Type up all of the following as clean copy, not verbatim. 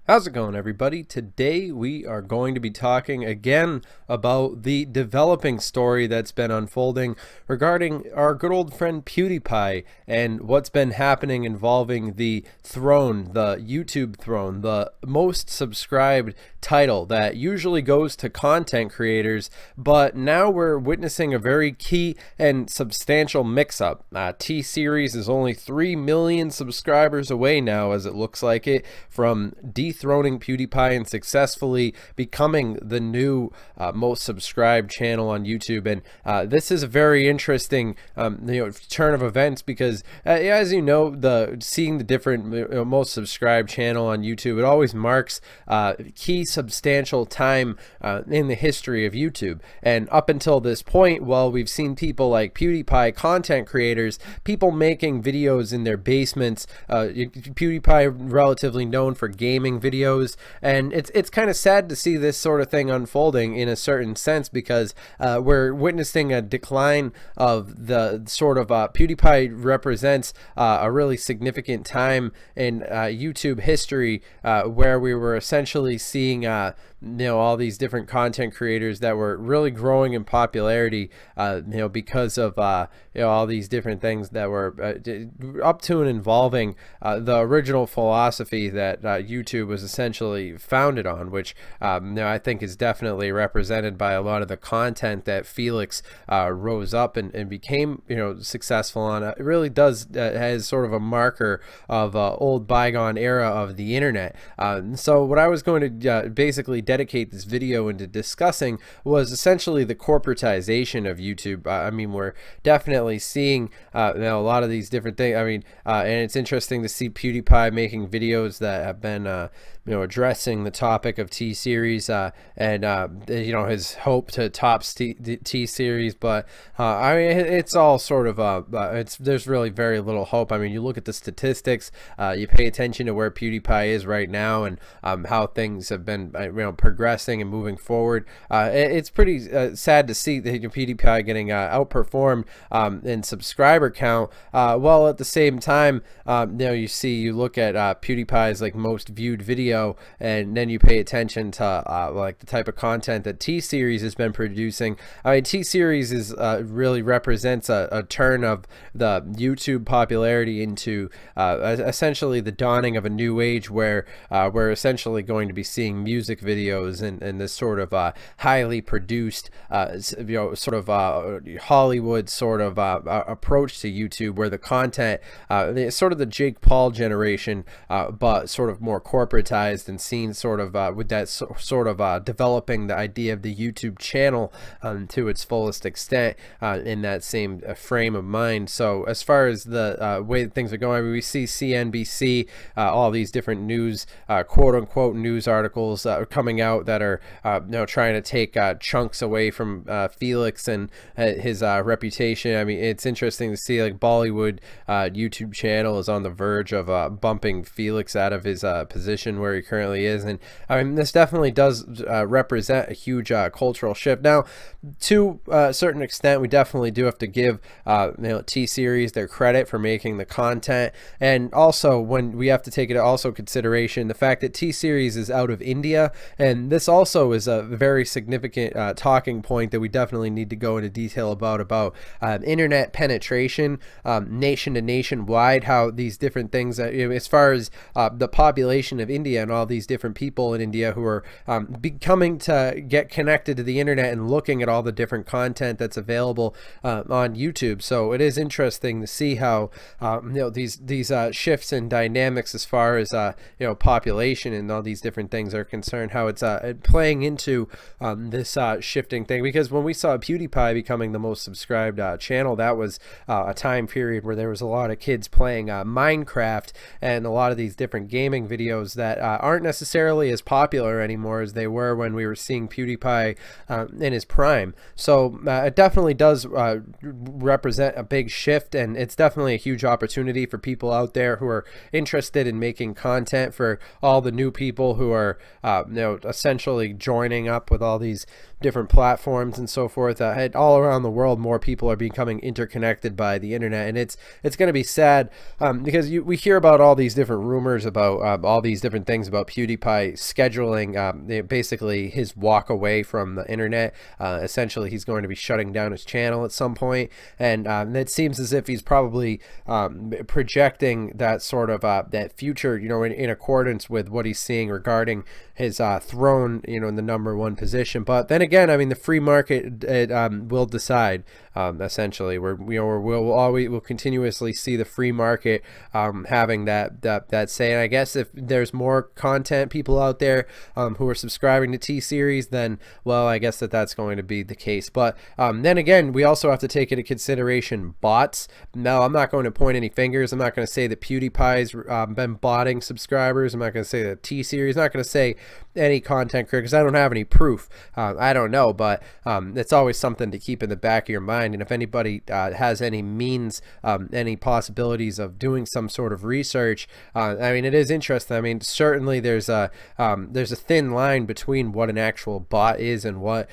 How's it going, everybody? Today we are going to be talking again about the developing story that's been unfolding regarding our good old friend PewDiePie and what's been happening involving the throne, the YouTube throne, the most subscribed title that usually goes to content creators, but now we're witnessing a very key and substantial mix-up. TSeries is only 3 million subscribers away now, as it looks like it, from dethroning PewDiePie and successfully becoming the new most subscribed channel on YouTube. And this is a very interesting turn of events because as you know, seeing the different most subscribed channel on YouTube, it always marks key substantial time in the history of YouTube. And up until this point, well, we've seen people like PewDiePie, content creators, people making videos in their basements. PewDiePie relatively known for gaming videos, and it's kind of sad to see this sort of thing unfolding in a certain sense, because we're witnessing a decline of the sort of PewDiePie represents a really significant time in YouTube history where we were essentially seeing all these different content creators that were really growing in popularity because of all these different things that were up to and involving the original philosophy that YouTube was essentially founded on, which I think is definitely represented by a lot of the content that Felix rose up and became successful on. It really does has sort of a marker of old bygone era of the internet. So what I was going to basically dedicate this video into discussing was essentially the corporatization of YouTube. I mean, we're definitely seeing a lot of these different things. I mean, and it's interesting to see PewDiePie making videos that have been addressing the topic of TSeries and his hope to top TSeries. But I mean, it's all sort of there's really very little hope. I mean, you look at the statistics, you pay attention to where PewDiePie is right now and how things have been progressing and moving forward. It's pretty sad to see that PewDiePie getting outperformed in subscriber count, while at the same time you look at PewDiePie's like most viewed video, and then you pay attention to like the type of content that TSeries has been producing. I mean, TSeries is really represents a turn of the YouTube popularity into essentially the dawning of a new age where we're essentially going to be seeing music videos and this sort of highly produced sort of Hollywood sort of approach to YouTube, where the content sort of the Jake Paul generation, but sort of more corporatized and seen sort of with that sort of developing the idea of the YouTube channel to its fullest extent in that same frame of mind. So as far as the way that things are going, I mean, we see CNBC, all these different news, quote unquote news articles coming out that are trying to take chunks away from Felix and his reputation. I mean, it's interesting to see like Bollywood YouTube channel is on the verge of bumping Felix out of his position where he currently is. And I mean, this definitely does represent a huge cultural shift. Now, to a certain extent, we definitely do have to give TSeries their credit for making the content, and also when we have to take it also consideration the fact that TSeries is out of India, and this also is a very significant talking point that we definitely need to go into detail about internet penetration nation to nationwide, how these different things as far as the population of India and all these different people in India who are becoming to get connected to the internet and looking at all the different content that's available on YouTube. So it is interesting to see how these shifts in dynamics as far as population and all these different things are concerned, how it's playing into this shifting thing. Because when we saw PewDiePie becoming the most subscribed channel, that was a time period where there was a lot of kids playing Minecraft and a lot of these different gaming videos that aren't necessarily as popular anymore as they were when we were seeing PewDiePie in his prime. So it definitely does represent a big shift, and it's definitely a huge opportunity for people out there who are interested in making content, for all the new people who are essentially joining up with all these different platforms and so forth. All around the world, more people are becoming interconnected by the internet, and it's going to be sad because we hear about all these different rumors about all these different things about PewDiePie scheduling basically his walk away from the internet. Essentially, he's going to be shutting down his channel at some point, and it seems as if he's probably projecting that sort of that future, you know, in accordance with what he's seeing regarding his throne, you know, in the #1 position. But then again, I mean, the free market will decide. Essentially, we'll continuously see the free market having that say. And I guess if there's more content people out there who are subscribing to TSeries, then, well, I guess that's going to be the case. But then again, we also have to take into consideration bots. Now, I'm not going to point any fingers. I'm not going to say that PewDiePie's been botting subscribers. I'm not going to say that TSeries. I'm not going to say any content creator because I don't have any proof. I don't know, but it's always something to keep in the back of your mind. And if anybody has any means, any possibilities of doing some sort of research, I mean, it is interesting. I mean, certainly there's a thin line between what an actual bot is and what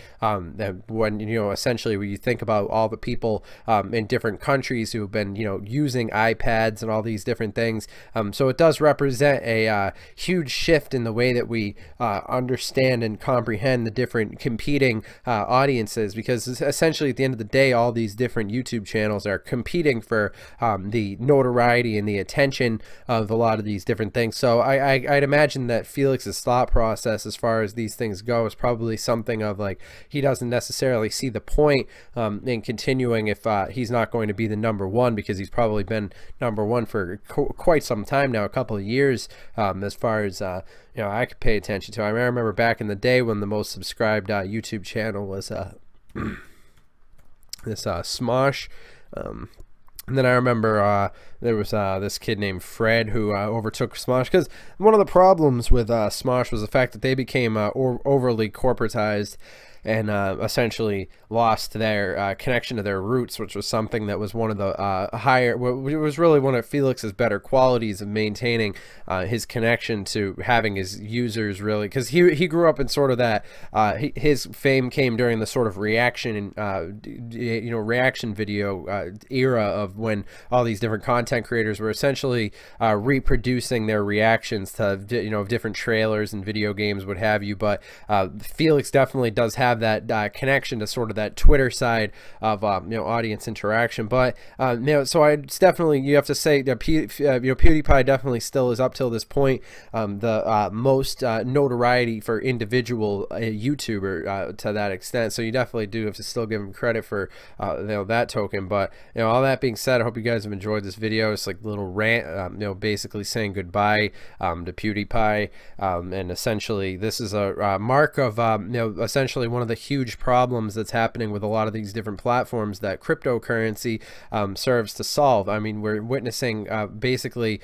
when, you know, essentially when you think about all the people in different countries who have been, you know, using iPads and all these different things. So it does represent a huge shift in the way that we understand and comprehend the different competing audiences, because essentially at the end of the day, all these different YouTube channels are competing for the notoriety and the attention of a lot of these different things. So I'd imagine that Felix's thought process as far as these things go is probably something of like, he doesn't necessarily see the point in continuing if he's not going to be the #1, because he's probably been #1 for quite some time now, a couple of years, as far as you know, I could pay attention to. I remember back in the day when the most subscribed YouTube channel was this Smosh. And then I remember there was this kid named Fred who overtook Smosh, because one of the problems with Smosh was the fact that they became overly corporatized and essentially lost their connection to their roots, which was something that was one of the it was really one of Felix's better qualities of maintaining his connection to having his users, really, because he grew up in sort of that his fame came during the sort of reaction you know, reaction video era of when all these different content creators were essentially reproducing their reactions to, you know, different trailers and video games, what have you. But Felix definitely does have that connection to sort of that Twitter side of you know, audience interaction. But you know, so it's definitely, you have to say that you know, PewDiePie definitely still is up till this point the most notoriety for individual YouTuber to that extent. So you definitely do have to still give him credit for you know, that token. But you know, all that being said, I hope you guys have enjoyed this video. It's like a little rant, you know, basically saying goodbye to PewDiePie, and essentially this is a mark of you know, essentially one of the huge problems that's happening with a lot of these different platforms that cryptocurrency serves to solve. I mean, we're witnessing basically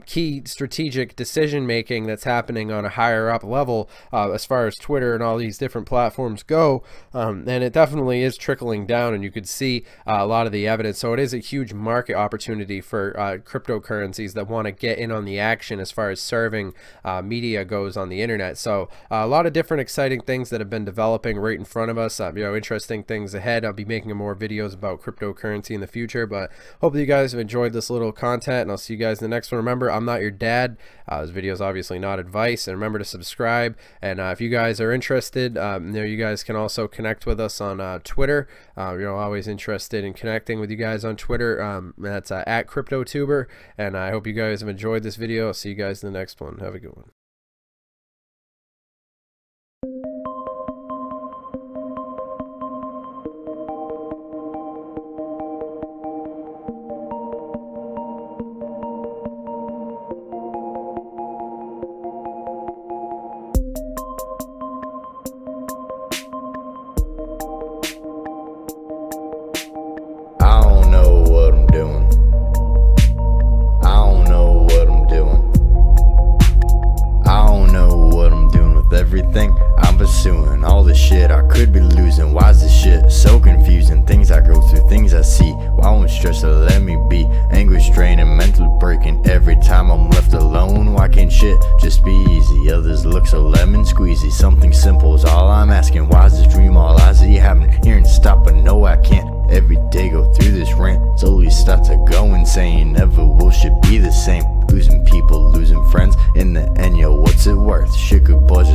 key strategic decision making that's happening on a higher up level as far as Twitter and all these different platforms go, and it definitely is trickling down, and you could see a lot of the evidence. So it is a huge market opportunity for cryptocurrencies that want to get in on the action as far as serving media goes on the internet. So a lot of different exciting things that have been developing right in front of us. You know, interesting things ahead. I'll be making more videos about cryptocurrency in the future, but hopefully you guys have enjoyed this little content, and I'll see you guys in the next one. Remember, I'm not your dad. This video is obviously not advice, and remember to subscribe. And if you guys are interested, you know, you guys can also connect with us on Twitter. You know, always interested in connecting with you guys on Twitter. That's at CryptoTuber, and I hope you guys have enjoyed this video. I'll see you guys in the next one. Have a good one. Everything I'm pursuing, all the shit I could be losing. Why's this shit so confusing? Things I go through, things I see. Why won't stress to let me be? Anguish draining, mentally breaking every time I'm left alone. Why can't shit just be easy? Others look so lemon squeezy. squeezy. Something simple is all I'm asking. Why's this dream all eyes that you haven't hearing stop? But no, I can't. Every day go through this rant, slowly start to go insane. Never will shit be the same. Losing people, losing friends. In the end, yo, what's it worth? Shit could buzz